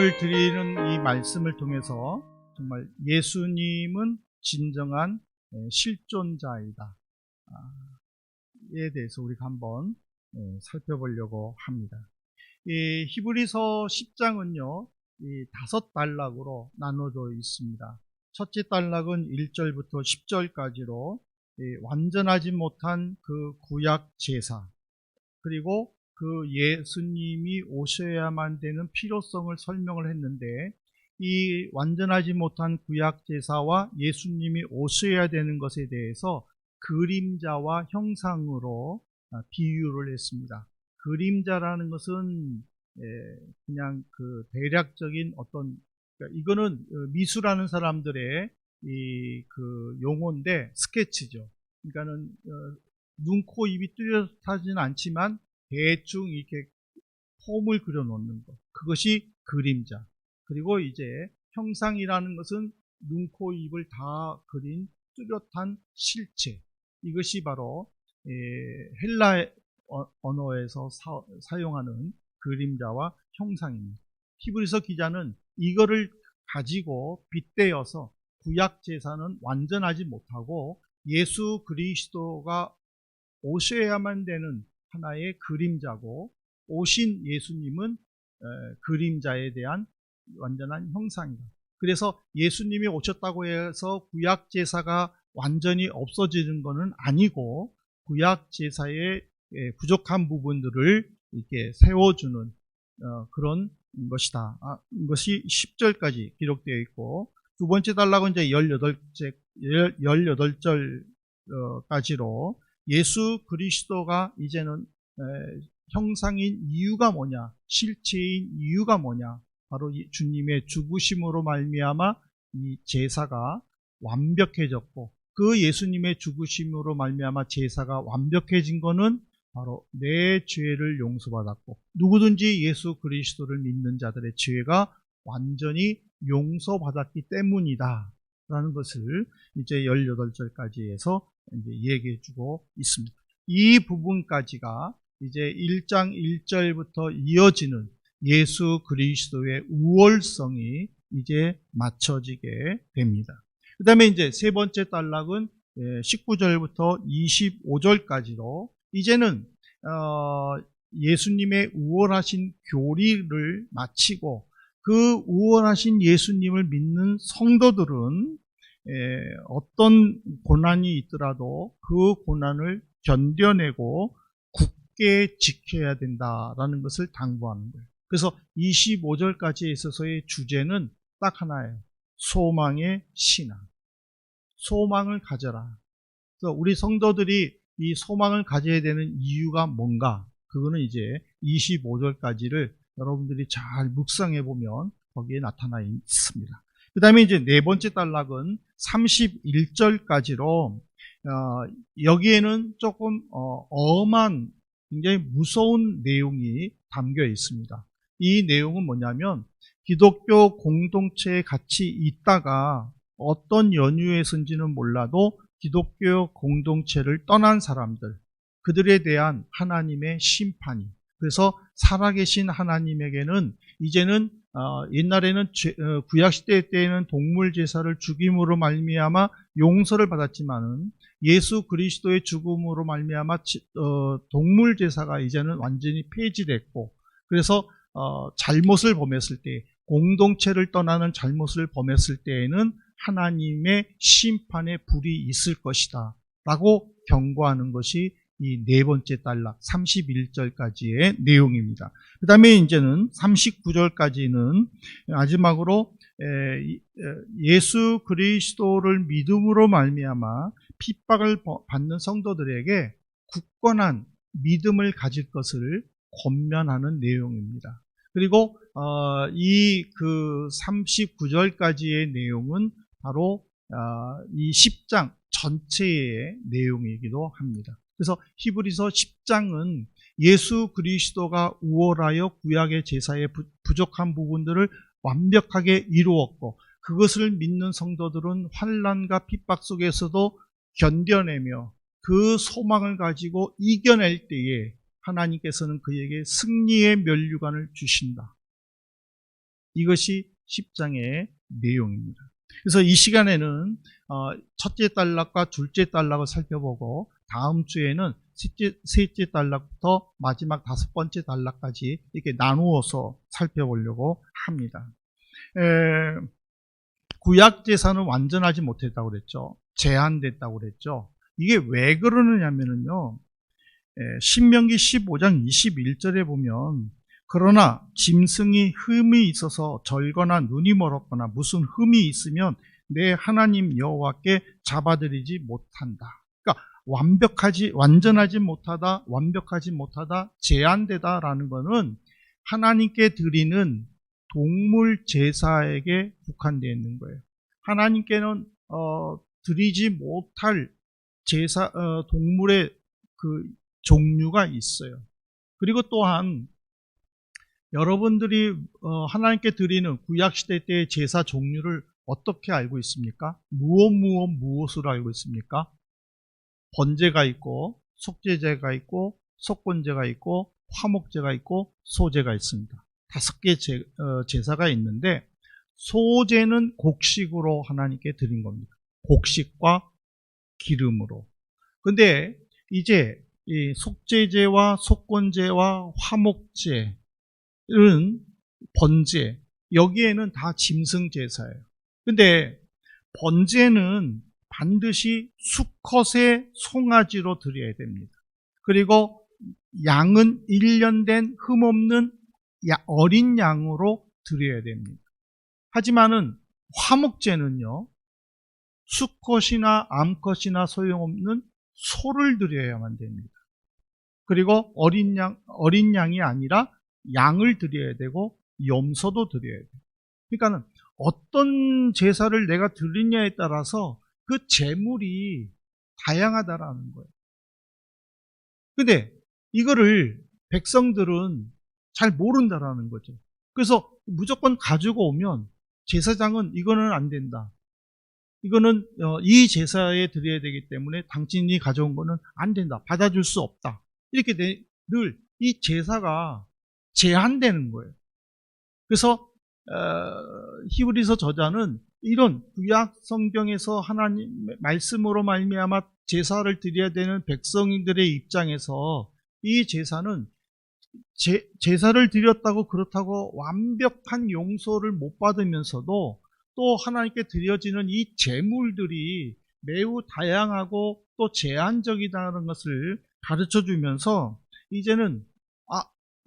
오늘 드리는 이 말씀을 통해서 정말 예수님은 진정한 실존자이다 에 대해서 우리가 한번 살펴보려고 합니다. 이 히브리서 10장은요, 이 5단락으로 나눠져 있습니다. 첫째 단락은 1절부터 10절까지로 완전하지 못한 그 구약 제사, 그리고 그 예수님이 오셔야만 되는 필요성을 설명을 했는데, 이 완전하지 못한 구약 제사와 예수님이 오셔야 되는 것에 대해서 그림자와 형상으로 비유를 했습니다. 그림자라는 것은 그냥 그 대략적인 어떤, 그러니까 이거는 미술하는 사람들의 이 그 용어인데 스케치죠. 그러니까는 눈, 코, 입이 뚜렷하지는 않지만 대충 이렇게 폼을 그려 놓는 것, 그것이 그림자. 그리고 이제 형상이라는 것은 눈, 코, 입을 다 그린 뚜렷한 실체, 이것이 바로 헬라 언어에서 사용하는 그림자와 형상입니다. 히브리서 기자는 이거를 가지고 빗대어서 구약 제사는 완전하지 못하고 예수 그리스도가 오셔야만 되는 하나의 그림자고, 오신 예수님은 그림자에 대한 완전한 형상이다. 그래서 예수님이 오셨다고 해서 구약 제사가 완전히 없어지는 것은 아니고, 구약 제사의 부족한 부분들을 이렇게 세워주는 그런 것이다. 이것이 10절까지 기록되어 있고, 두 번째 단락은 이제 18절까지로 예수 그리스도가 이제는 형상인 이유가 뭐냐, 실체인 이유가 뭐냐, 바로 주님의 죽으심으로 말미암아 이 제사가 완벽해졌고, 그 예수님의 죽으심으로 말미암아 제사가 완벽해진 것은 바로 내 죄를 용서받았고, 누구든지 예수 그리스도를 믿는 자들의 죄가 완전히 용서받았기 때문이다 라는 것을 이제 18절까지 해서 이제 얘기해 주고 있습니다. 이 부분까지가 이제 1장 1절부터 이어지는 예수 그리스도의 우월성이 이제 맞춰지게 됩니다. 그 다음에 이제 세 번째 단락은 19절부터 25절까지로 이제는 예수님의 우월하신 교리를 마치고, 그 우월하신 예수님을 믿는 성도들은 어떤 고난이 있더라도 그 고난을 견뎌내고 굳게 지켜야 된다라는 것을 당부하는 거예요. 그래서 25절까지에 있어서의 주제는 딱 하나예요. 소망의 신앙. 소망을 가져라. 그래서 우리 성도들이 이 소망을 가져야 되는 이유가 뭔가, 그거는 이제 25절까지를 여러분들이 잘 묵상해 보면 거기에 나타나 있습니다. 그 다음에 이제 네 번째 단락은 31절까지로 여기에는 조금 엄한, 굉장히 무서운 내용이 담겨 있습니다. 이 내용은 뭐냐면, 기독교 공동체에 같이 있다가 어떤 연유에서인지는 몰라도 기독교 공동체를 떠난 사람들, 그들에 대한 하나님의 심판이, 그래서 살아계신 하나님에게는 이제는 옛날에는 구약시대 때에는 동물 제사를 죽임으로 말미암아 용서를 받았지만은, 예수 그리스도의 죽음으로 말미암아 동물 제사가 이제는 완전히 폐지됐고, 그래서 잘못을 범했을 때, 공동체를 떠나는 잘못을 범했을 때에는 하나님의 심판의 불이 있을 것이다 라고 경고하는 것이 이 네 번째 단락 31절까지의 내용입니다. 그 다음에 이제는 39절까지는 마지막으로 예수 그리스도를 믿음으로 말미암아 핍박을 받는 성도들에게 굳건한 믿음을 가질 것을 권면하는 내용입니다. 그리고 이 그 39절까지의 내용은 바로 이 10장 전체의 내용이기도 합니다. 그래서 히브리서 10장은 예수 그리스도가 우월하여 구약의 제사의 부족한 부분들을 완벽하게 이루었고, 그것을 믿는 성도들은 환난과 핍박 속에서도 견뎌내며 그 소망을 가지고 이겨낼 때에 하나님께서는 그에게 승리의 면류관을 주신다. 이것이 10장의 내용입니다. 그래서 이 시간에는 첫째 단락과 둘째 단락을 살펴보고 다음 주에는 셋째 단락부터 마지막 5번째 단락까지 이렇게 나누어서 살펴보려고 합니다. 구약 제사는 완전하지 못했다고 그랬죠. 제한됐다고 그랬죠. 이게 왜 그러느냐면요. 신명기 15장 21절에 보면 그러나 짐승이 흠이 있어서 절거나 눈이 멀었거나 무슨 흠이 있으면 내 하나님 여호와께 잡아들이지 못한다. 그러니까 완전하지 못하다, 제한되다라는 것은 하나님께 드리는 동물 제사에게 국한되어 있는 거예요. 하나님께는 드리지 못할 제사 동물의 그 종류가 있어요. 그리고 또한 여러분들이 하나님께 드리는 구약시대 때의 제사 종류를 어떻게 알고 있습니까? 무엇으로 알고 있습니까? 번제가 있고 속죄제가 있고 속건제가 있고 화목제가 있고 소제가 있습니다. 5개 제사가 있는데 소제는 곡식으로 하나님께 드린 겁니다. 곡식과 기름으로. 근데 이제 이 속죄제와 속건제와 화목제는 번제, 여기에는 다 짐승 제사예요. 근데 번제는 반드시 수컷의 송아지로 드려야 됩니다. 그리고 양은 1년 된 흠없는 어린 양으로 드려야 됩니다. 하지만은 화목제는요, 수컷이나 암컷이나 소용없는 소를 드려야만 됩니다. 그리고 어린 양이 아니라 양을 드려야 되고 염소도 드려야 돼요. 그러니까는 어떤 제사를 내가 드리냐에 따라서 그 제물이 다양하다라는 거예요. 근데 이거를 백성들은 잘 모른다라는 거죠. 그래서 무조건 가지고 오면 제사장은 이거는 안 된다. 이거는 이 제사에 드려야 되기 때문에 당신이 가져온 거는 안 된다. 받아줄 수 없다. 이렇게 늘 이 제사가 제한되는 거예요. 그래서 히브리서 저자는 이런 구약 성경에서 하나님 말씀으로 말미암아 제사를 드려야 되는 백성들의 입장에서 이 제사는 제사를 드렸다고 그렇다고 완벽한 용서를 못 받으면서도 또 하나님께 드려지는 이 제물들이 매우 다양하고 또 제한적이다는 것을 가르쳐 주면서 이제는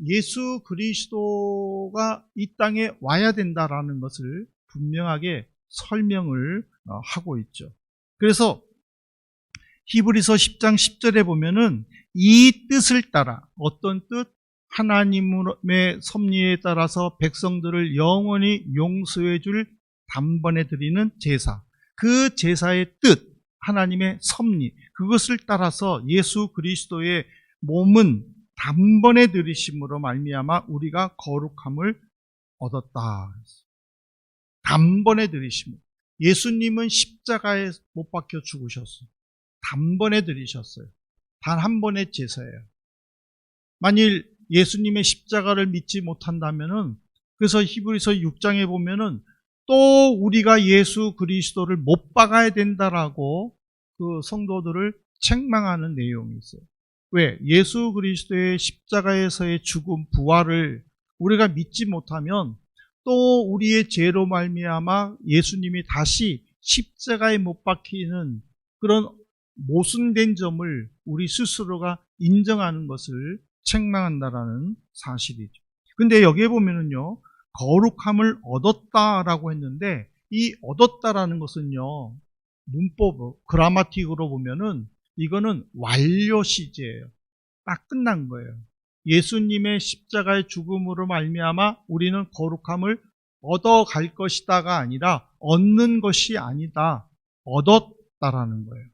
예수 그리스도가 이 땅에 와야 된다라는 것을 분명하게 설명을 하고 있죠. 그래서 히브리서 10장 10절에 보면은 이 뜻을 따라, 어떤 뜻? 하나님의 섭리에 따라서 백성들을 영원히 용서해 줄 단번에 드리는 제사, 그 제사의 뜻, 하나님의 섭리, 그것을 따라서 예수 그리스도의 몸은 단번에 들이심으로 말미암아 우리가 거룩함을 얻었다. 단번에 들이심으로. 예수님은 십자가에 못 박혀 죽으셨어요. 단번에 들이셨어요. 단 한 번의 제사예요. 만일 예수님의 십자가를 믿지 못한다면은, 그래서 히브리서 6장에 보면은 또 우리가 예수 그리스도를 못 박아야 된다라고 그 성도들을 책망하는 내용이 있어요. 왜? 예수 그리스도의 십자가에서의 죽음, 부활을 우리가 믿지 못하면 또 우리의 죄로 말미암아 예수님이 다시 십자가에 못 박히는 그런 모순된 점을 우리 스스로가 인정하는 것을 책망한다라는 사실이죠. 근데 여기에 보면은요, 거룩함을 얻었다라고 했는데 이 얻었다라는 것은요, 문법, 그라마틱으로 보면은 이거는 완료 시제예요. 딱 끝난 거예요. 예수님의 십자가의 죽음으로 말미암아 우리는 거룩함을 얻어갈 것이다가 아니라 얻는 것이 아니다. 얻었다라는 거예요.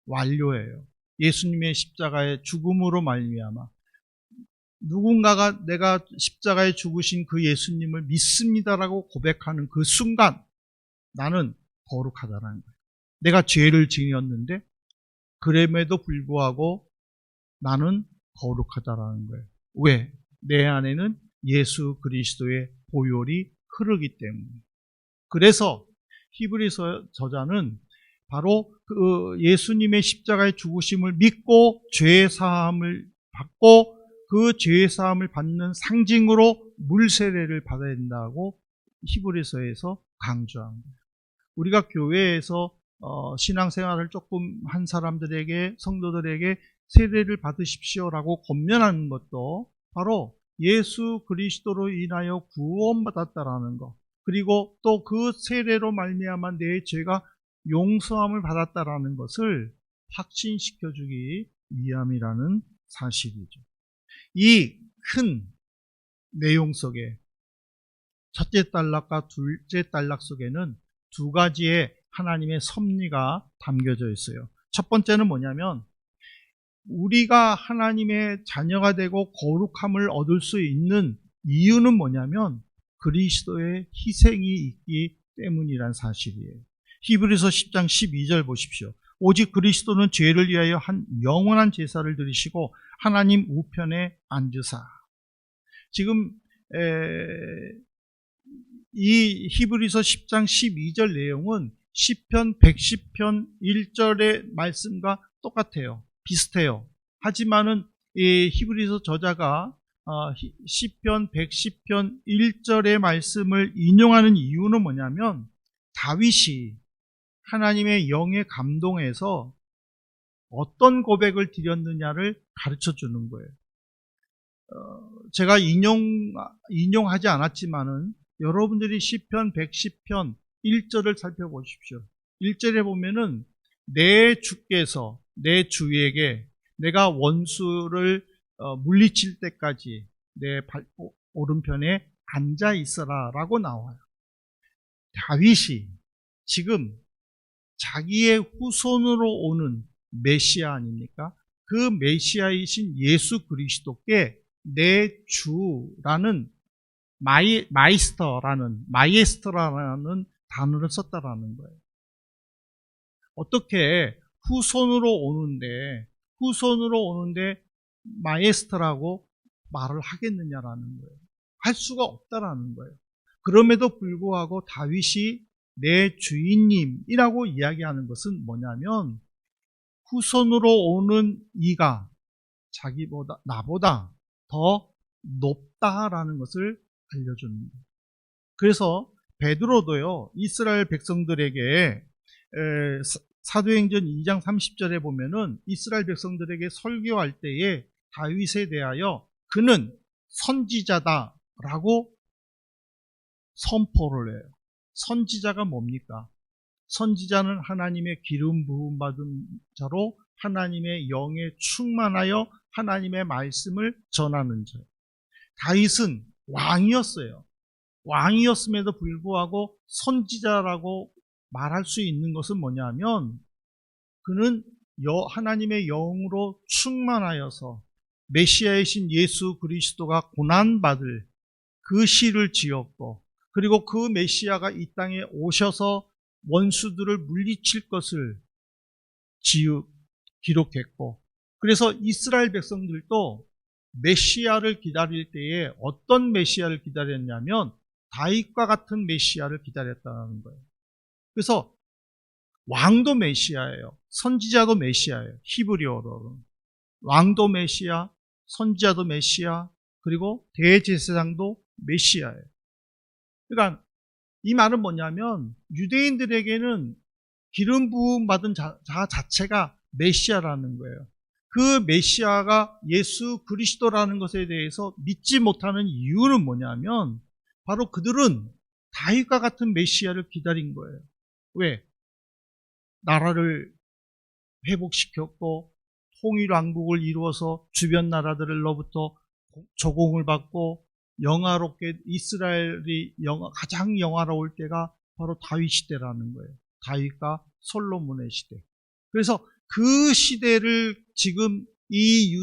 완료예요. 예수님의 십자가의 죽음으로 말미암아 누군가가 내가 십자가에 죽으신 그 예수님을 믿습니다라고 고백하는 그 순간 나는 거룩하다라는 거예요. 내가 죄를 지었는데 그럼에도 불구하고 나는 거룩하다라는 거예요. 왜? 내 안에는 예수 그리스도의 보혈이 흐르기 때문에. 그래서 히브리서 저자는 바로 그 예수님의 십자가의 죽으심을 믿고 죄 사함을 받고 그 죄 사함을 받는 상징으로 물 세례를 받아야 된다고 히브리서에서 강조합니다. 우리가 교회에서 신앙생활을 조금 한 사람들에게, 성도들에게 세례를 받으십시오라고 권면하는 것도 바로 예수 그리스도로 인하여 구원받았다라는 것, 그리고 또 그 세례로 말미암아 내 죄가 용서함을 받았다라는 것을 확신시켜주기 위함이라는 사실이죠. 이 큰 내용 속에 첫째 단락과 둘째 단락 속에는 두 가지의 하나님의 섭리가 담겨져 있어요. 첫 번째는 뭐냐면 우리가 하나님의 자녀가 되고 거룩함을 얻을 수 있는 이유는 뭐냐면 그리스도의 희생이 있기 때문이란 사실이에요. 히브리서 10장 12절 보십시오. 오직 그리스도는 죄를 위하여 한 영원한 제사를 드리시고 하나님 우편에 앉으사. 지금 이 히브리서 10장 12절 내용은 시편 110편 1절의 말씀과 똑같아요. 비슷해요. 하지만은 이 히브리서 저자가 시편 110편 1절의 말씀을 인용하는 이유는 뭐냐면 다윗이 하나님의 영에 감동해서 어떤 고백을 드렸느냐를 가르쳐 주는 거예요. 제가 인용하지 않았지만은 여러분들이 시편 110편 1절을 살펴보십시오. 1절에 보면은 내 주께서 내 주에게 내가 원수를 물리칠 때까지 내 오른편에 앉아 있어라 라고 나와요. 다윗이 지금 자기의 후손으로 오는 메시아 아닙니까? 그 메시아이신 예수 그리스도께 내 주라는 마이스터라는 단어를 썼다라는 거예요. 어떻게 후손으로 오는데 마이스터라고 말을 하겠느냐라는 거예요. 할 수가 없다라는 거예요. 그럼에도 불구하고 다윗이 내 주인님이라고 이야기하는 것은 뭐냐면 후손으로 오는 이가 나보다 더 높다라는 것을 알려주는 거예요. 그래서 베드로도요, 이스라엘 백성들에게 사도행전 2장 30절에 보면은 이스라엘 백성들에게 설교할 때에 다윗에 대하여 그는 선지자다라고 선포를 해요. 선지자가 뭡니까? 선지자는 하나님의 기름 부음 받은 자로 하나님의 영에 충만하여 하나님의 말씀을 전하는 자. 다윗은 왕이었어요. 왕이었음에도 불구하고 선지자라고 말할 수 있는 것은 뭐냐면 그는 하나님의 영으로 충만하여서 메시아이신 예수 그리스도가 고난받을 그 시를 지었고, 그리고 그 메시아가 이 땅에 오셔서 원수들을 물리칠 것을 기록했고, 그래서 이스라엘 백성들도 메시아를 기다릴 때에 어떤 메시아를 기다렸냐면 다윗과 같은 메시아를 기다렸다는 거예요. 그래서 왕도 메시아예요. 선지자도 메시아예요. 히브리어로는 왕도 메시아, 선지자도 메시아, 그리고 대제사장도 메시아예요. 그러니까 이 말은 뭐냐면 유대인들에게는 기름 부음 받은 자 자체가 메시아라는 거예요. 그 메시아가 예수 그리스도라는 것에 대해서 믿지 못하는 이유는 뭐냐면 바로 그들은 다윗과 같은 메시아를 기다린 거예요. 왜? 나라를 회복시켰고 통일왕국을 이루어서 주변 나라들로부터 조공을 받고 영화롭게 이스라엘이 가장 영화로울 때가 바로 다윗 시대라는 거예요. 다윗과 솔로몬의 시대. 그래서 그 시대를 지금 이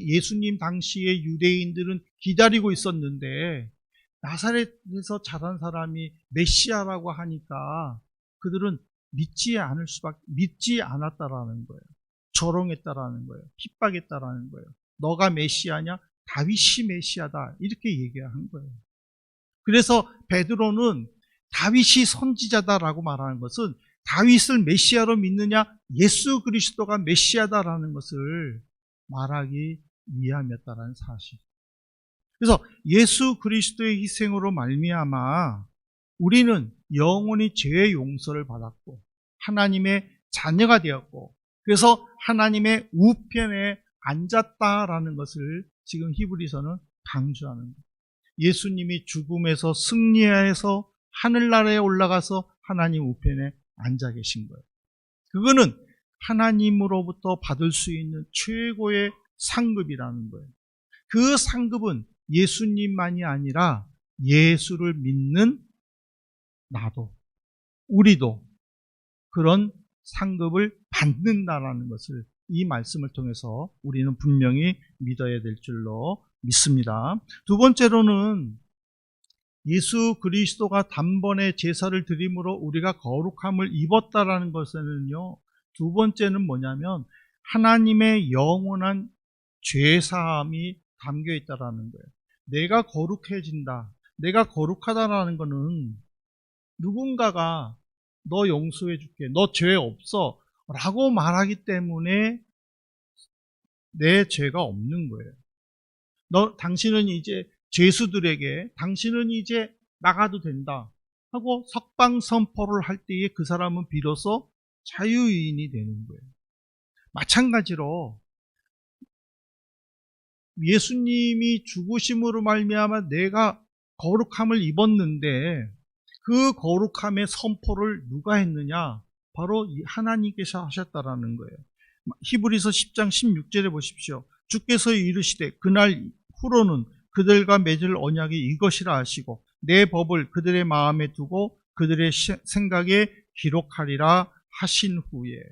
예수님 당시의 유대인들은 기다리고 있었는데 나사렛에서 자란 사람이 메시아라고 하니까 그들은 믿지 않았다라는 거예요. 조롱했다라는 거예요. 핍박했다라는 거예요. 너가 메시아냐? 다윗이 메시아다. 이렇게 얘기한 거예요. 그래서 베드로는 다윗이 선지자다라고 말하는 것은 다윗을 메시아로 믿느냐, 예수 그리스도가 메시아다라는 것을 말하기 위함이었다라는 사실. 그래서 예수 그리스도의 희생으로 말미암아 우리는 영원히 죄의 용서를 받았고 하나님의 자녀가 되었고, 그래서 하나님의 우편에 앉았다라는 것을 지금 히브리서는 강조하는 거예요. 예수님이 죽음에서 승리해서 하늘나라에 올라가서 하나님 우편에 앉아 계신 거예요. 그거는 하나님으로부터 받을 수 있는 최고의 상급이라는 거예요. 그 상급은 예수님만이 아니라 예수를 믿는 나도, 우리도 그런 상급을 받는다라는 것을 이 말씀을 통해서 우리는 분명히 믿어야 될 줄로 믿습니다. 두 번째로는 예수 그리스도가 단번에 제사를 드림으로 우리가 거룩함을 입었다라는 것에는요, 두 번째는 뭐냐면 하나님의 영원한 죄사함이 담겨 있다라는 거예요. 내가 거룩해진다, 내가 거룩하다라는 것은 누군가가 너 용서해 줄게, 너 죄 없어 라고 말하기 때문에 내 죄가 없는 거예요. 당신은 이제 죄수들에게 당신은 이제 나가도 된다 하고 석방 선포를 할 때에 그 사람은 비로소 자유인이 되는 거예요. 마찬가지로 예수님이 죽으심으로 말미암아 내가 거룩함을 입었는데 그 거룩함의 선포를 누가 했느냐? 바로 하나님께서 하셨다라는 거예요. 히브리서 10장 16절에 보십시오. 주께서 이르시되 그날 후로는 그들과 맺을 언약이 이것이라 하시고 내 법을 그들의 마음에 두고 그들의 생각에 기록하리라 하신 후에.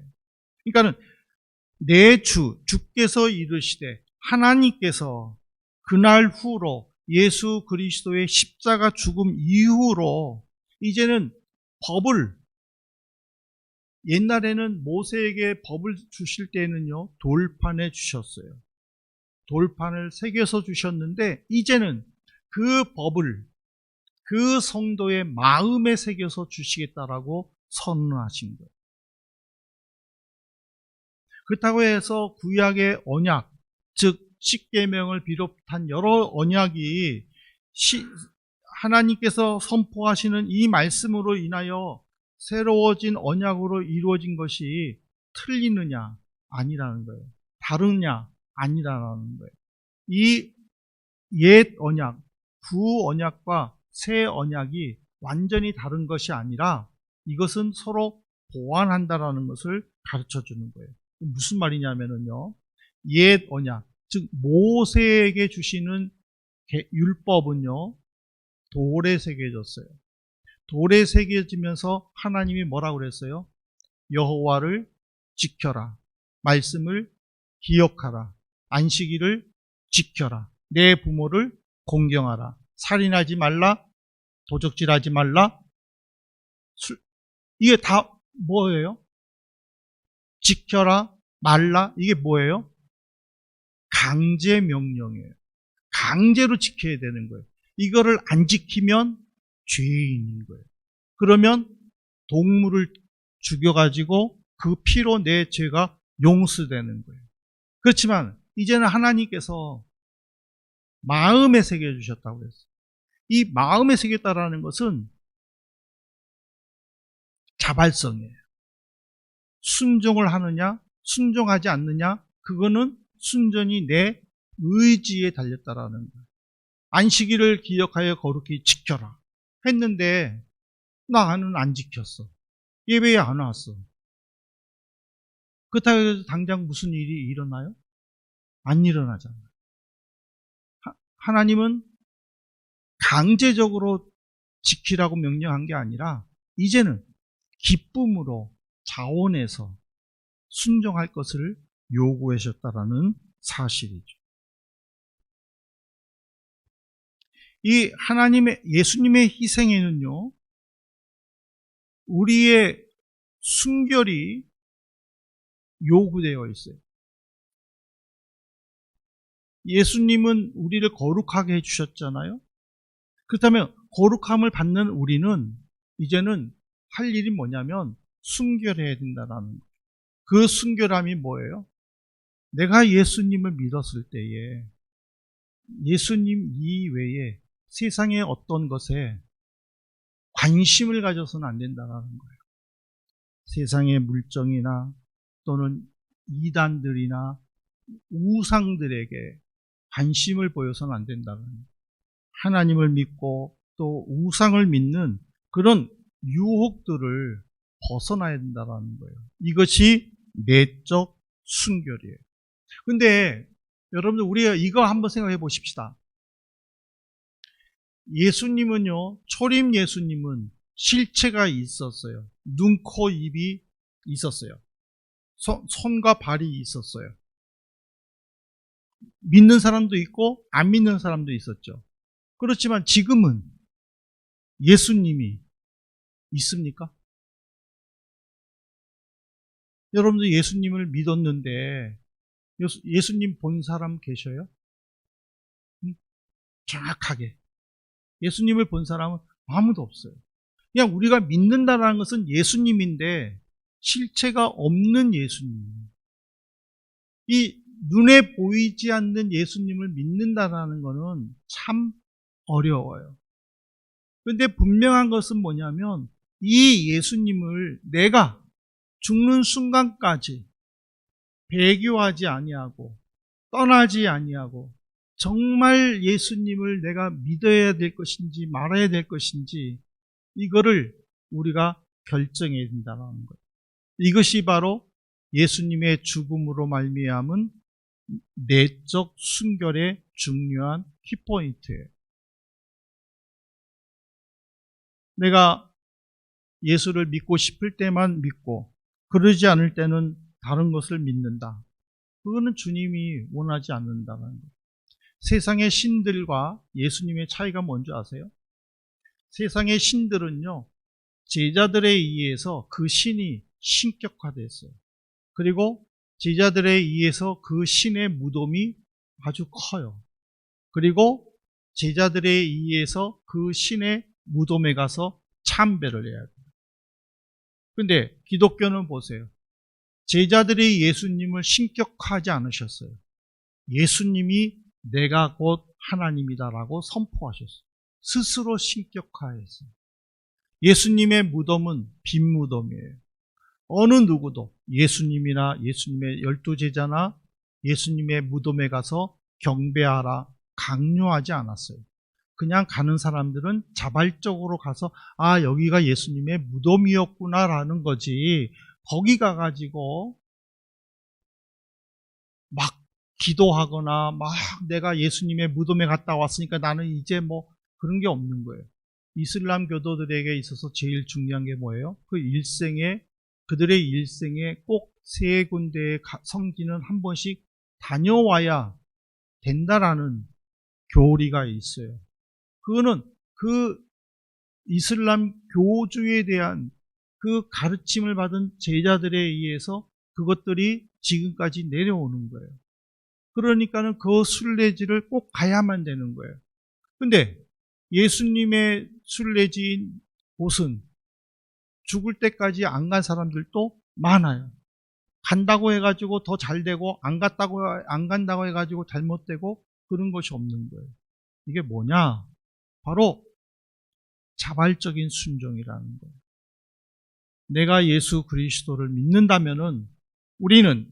그러니까는 내 주께서 이르시되 하나님께서 그날 후로 예수 그리스도의 십자가 죽음 이후로 이제는 법을, 옛날에는 모세에게 법을 주실 때는요 돌판에 주셨어요. 돌판을 새겨서 주셨는데 이제는 그 법을 그 성도의 마음에 새겨서 주시겠다라고 선언하신 거예요. 그렇다고 해서 구약의 언약, 즉 십계명을 비롯한 여러 언약이 하나님께서 선포하시는 이 말씀으로 인하여 새로워진 언약으로 이루어진 것이 틀리느냐? 아니라는 거예요. 다르냐? 아니라는 거예요. 이 옛 언약, 구 언약과 새 언약이 완전히 다른 것이 아니라 이것은 서로 보완한다라는 것을 가르쳐 주는 거예요. 무슨 말이냐면요, 옛 언약, 즉 모세에게 주시는 율법은요 돌에 새겨졌어요. 돌에 새겨지면서 하나님이 뭐라고 그랬어요? 여호와를 지켜라, 말씀을 기억하라, 안식일을 지켜라, 내 부모를 공경하라, 살인하지 말라, 도적질하지 말라. 이게 다 뭐예요? 지켜라, 말라. 이게 뭐예요? 강제 명령이에요. 강제로 지켜야 되는 거예요. 이거를 안 지키면 죄인인 거예요. 그러면 동물을 죽여가지고 그 피로 내 죄가 용서되는 거예요. 그렇지만 이제는 하나님께서 마음에 새겨주셨다고 했어요. 이 마음에 새겼다라는 것은 자발성이에요. 순종을 하느냐, 순종하지 않느냐, 그거는 순전히 내 의지에 달렸다라는 거예요. 안식일을 기억하여 거룩히 지켜라 했는데 나는 안 지켰어. 예배에 안 왔어. 그렇다고 해서 당장 무슨 일이 일어나요? 안 일어나잖아요. 하나님은 강제적으로 지키라고 명령한 게 아니라 이제는 기쁨으로 자원해서 순종할 것을 요구하셨다라는 사실이죠. 이 하나님의, 예수님의 희생에는요 우리의 순결이 요구되어 있어요. 예수님은 우리를 거룩하게 해주셨잖아요. 그렇다면 거룩함을 받는 우리는 이제는 할 일이 뭐냐면 순결해야 된다는 거예요. 그 순결함이 뭐예요? 내가 예수님을 믿었을 때에 예수님 이외에 세상의 어떤 것에 관심을 가져서는 안 된다는 거예요. 세상의 물정이나 또는 이단들이나 우상들에게 관심을 보여서는 안 된다는 거예요. 하나님을 믿고 또 우상을 믿는 그런 유혹들을 벗어나야 된다는 거예요. 이것이 내적 순결이에요. 근데 여러분들 우리가 이거 한번 생각해 보십시다. 예수님은요, 초림 예수님은 실체가 있었어요. 눈, 코, 입이 있었어요. 손과 발이 있었어요. 믿는 사람도 있고 안 믿는 사람도 있었죠. 그렇지만 지금은 예수님이 있습니까? 여러분들 예수님을 믿었는데 예수님 본 사람 계셔요? 정확하게. 예수님을 본 사람은 아무도 없어요. 그냥 우리가 믿는다는 것은 예수님인데 실체가 없는 예수님. 이 눈에 보이지 않는 예수님을 믿는다는 것은 참 어려워요. 그런데 분명한 것은 뭐냐면 이 예수님을 내가 죽는 순간까지 배교하지 아니하고 떠나지 아니하고 정말 예수님을 내가 믿어야 될 것인지 말아야 될 것인지 이거를 우리가 결정해야 된다는 거예요. 이것이 바로 예수님의 죽음으로 말미암은 내적 순결의 중요한 키포인트예요. 내가 예수를 믿고 싶을 때만 믿고 그러지 않을 때는 다른 것을 믿는다. 그거는 주님이 원하지 않는다는 거예요. 세상의 신들과 예수님의 차이가 뭔지 아세요? 세상의 신들은요, 제자들에 의해서 그 신이 신격화됐어요. 그리고 제자들에 의해서 그 신의 무덤이 아주 커요. 그리고 제자들에 의해서 그 신의 무덤에 가서 참배를 해야 돼요. 근데 기독교는 보세요. 제자들이 예수님을 신격화하지 않으셨어요. 예수님이 내가 곧 하나님이다라고 선포하셨어요. 스스로 신격화했어요. 예수님의 무덤은 빈 무덤이에요. 어느 누구도 예수님이나 예수님의 12제자나 예수님의 무덤에 가서 경배하라 강요하지 않았어요. 그냥 가는 사람들은 자발적으로 가서 아 여기가 예수님의 무덤이었구나라는 거지 거기 가가지고 막 기도하거나 막 내가 예수님의 무덤에 갔다 왔으니까 나는 이제 뭐 그런 게 없는 거예요. 이슬람 교도들에게 있어서 제일 중요한 게 뭐예요? 그들의 일생에 꼭 3군데의 성지는 한 번씩 다녀와야 된다라는 교리가 있어요. 그거는 그 이슬람 교주에 대한 그 가르침을 받은 제자들에 의해서 그것들이 지금까지 내려오는 거예요. 그러니까는 그 순례지를 꼭 가야만 되는 거예요. 근데 예수님의 순례지인 곳은 죽을 때까지 안 간 사람들도 많아요. 간다고 해가지고 더 잘 되고 안 간다고 해가지고 잘못되고 그런 것이 없는 거예요. 이게 뭐냐? 바로 자발적인 순종이라는 거예요. 내가 예수 그리스도를 믿는다면은 우리는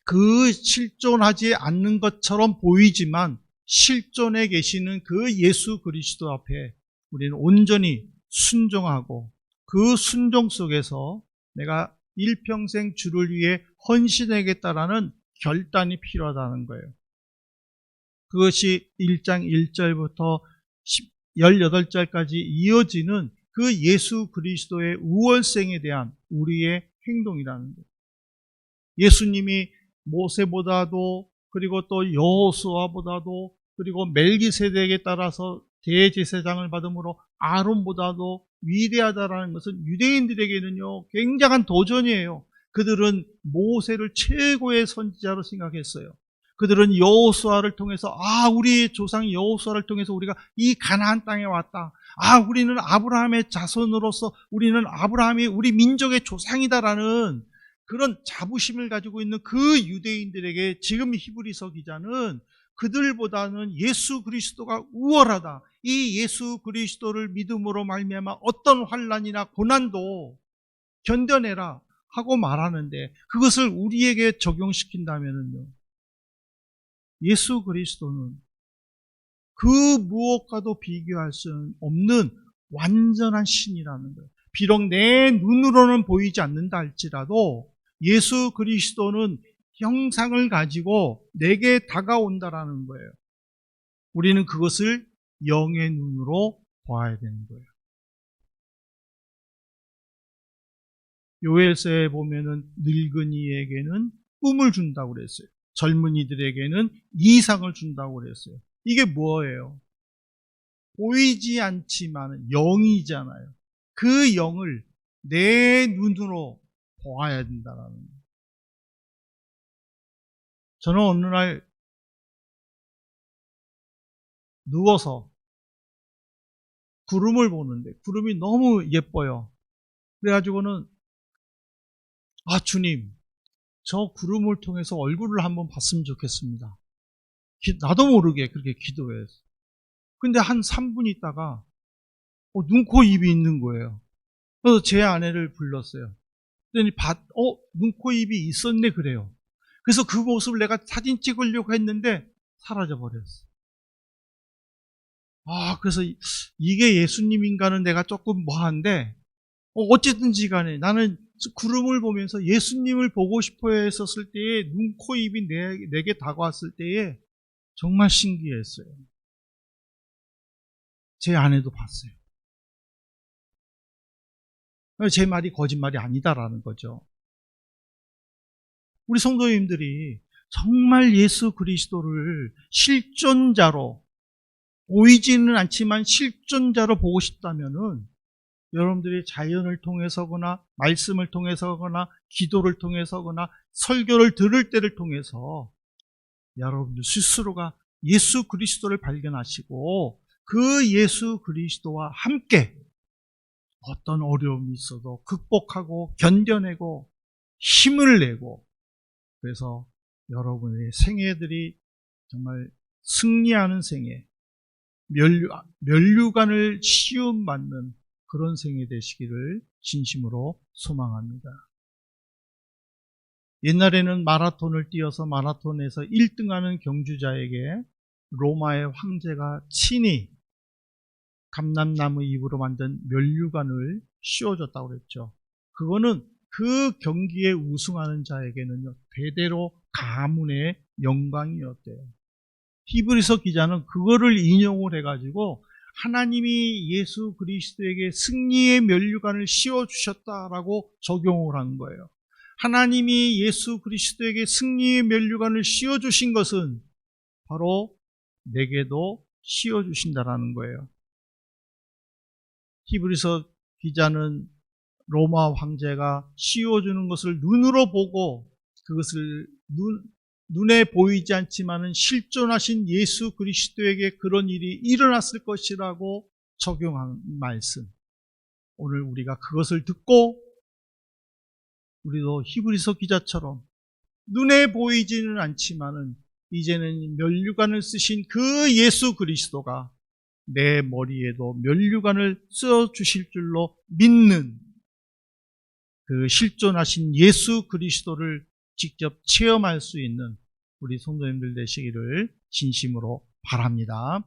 그 실존하지 않는 것처럼 보이지만 실존해 계시는 그 예수 그리스도 앞에 우리는 온전히 순종하고 그 순종 속에서 내가 일평생 주를 위해 헌신하겠다라는 결단이 필요하다는 거예요. 그것이 1장 1절부터 18절까지 이어지는 그 예수 그리스도의 우월생에 대한 우리의 행동이라는 거예요. 예수님이 모세보다도 그리고 또 여호수아보다도 그리고 멜기세덱에 따라서 대제사장을 받음으로 아론보다도 위대하다라는 것은 유대인들에게는요 굉장한 도전이에요. 그들은 모세를 최고의 선지자로 생각했어요. 그들은 여호수아를 통해서 우리의 조상 여호수아를 통해서 우리가 이 가나안 땅에 왔다. 우리는 아브라함의 자손으로서 우리는 아브라함이 우리 민족의 조상이다라는 그런 자부심을 가지고 있는 그 유대인들에게 지금 히브리서 기자는 그들보다는 예수 그리스도가 우월하다. 이 예수 그리스도를 믿음으로 말미암아 어떤 환난이나 고난도 견뎌내라 하고 말하는데, 그것을 우리에게 적용시킨다면요, 예수 그리스도는 그 무엇과도 비교할 수 없는 완전한 신이라는 거예요. 비록 내 눈으로는 보이지 않는다 할지라도 예수 그리스도는 형상을 가지고 내게 다가온다라는 거예요. 우리는 그것을 영의 눈으로 봐야 되는 거예요. 요엘서에 보면은 늙은이에게는 꿈을 준다고 그랬어요. 젊은이들에게는 이상을 준다고 그랬어요. 이게 뭐예요? 보이지 않지만 영이잖아요. 그 영을 내 눈으로 보아야 된다는 거예요. 저는 어느 날 누워서 구름을 보는데 구름이 너무 예뻐요. 그래가지고는 주님, 저 구름을 통해서 얼굴을 한번 봤으면 좋겠습니다. 나도 모르게 그렇게 기도했어요. 근데 한 3분 있다가 눈, 코, 입이 있는 거예요. 그래서 제 아내를 불렀어요. 그랬더니 눈, 코, 입이 있었네 그래요. 그래서 그 모습을 내가 사진 찍으려고 했는데 사라져버렸어요. 그래서 이게 예수님인가는 내가 조금 뭐한데, 어쨌든지 간에 나는 구름을 보면서 예수님을 보고 싶어 했었을 때에 눈, 코, 입이 내게 다가왔을 때에 정말 신기했어요. 제 아내도 봤어요. 제 말이 거짓말이 아니다라는 거죠. 우리 성도님들이 정말 예수 그리스도를 실존자로, 보이지는 않지만 실존자로 보고 싶다면은 여러분들이 자연을 통해서거나 말씀을 통해서거나 기도를 통해서거나 설교를 들을 때를 통해서 여러분들 스스로가 예수 그리스도를 발견하시고 그 예수 그리스도와 함께 어떤 어려움이 있어도 극복하고 견뎌내고 힘을 내고, 그래서 여러분의 생애들이 정말 승리하는 생애, 면류관을 시험받는 그런 생애 되시기를 진심으로 소망합니다. 옛날에는 마라톤을 뛰어서 마라톤에서 1등하는 경주자에게 로마의 황제가 친히 감람나무 잎으로 만든 면류관을 씌워줬다고 그랬죠. 그거는 그 경기에 우승하는 자에게는요, 대대로 가문의 영광이었대요. 히브리서 기자는 그거를 인용을 해가지고 하나님이 예수 그리스도에게 승리의 면류관을 씌워주셨다라고 적용을 한 거예요. 하나님이 예수 그리스도에게 승리의 면류관을 씌워주신 것은 바로 내게도 씌워주신다라는 거예요. 히브리서 기자는 로마 황제가 씌워주는 것을 눈으로 보고 그것을 눈에 보이지 않지만은 실존하신 예수 그리스도에게 그런 일이 일어났을 것이라고 적용한 말씀. 오늘 우리가 그것을 듣고 우리도 히브리서 기자처럼 눈에 보이지는 않지만은 이제는 면류관을 쓰신 그 예수 그리스도가 내 머리에도 면류관을 써주실 줄로 믿는 그 실존하신 예수 그리스도를 직접 체험할 수 있는 우리 성도님들 되시기를 진심으로 바랍니다.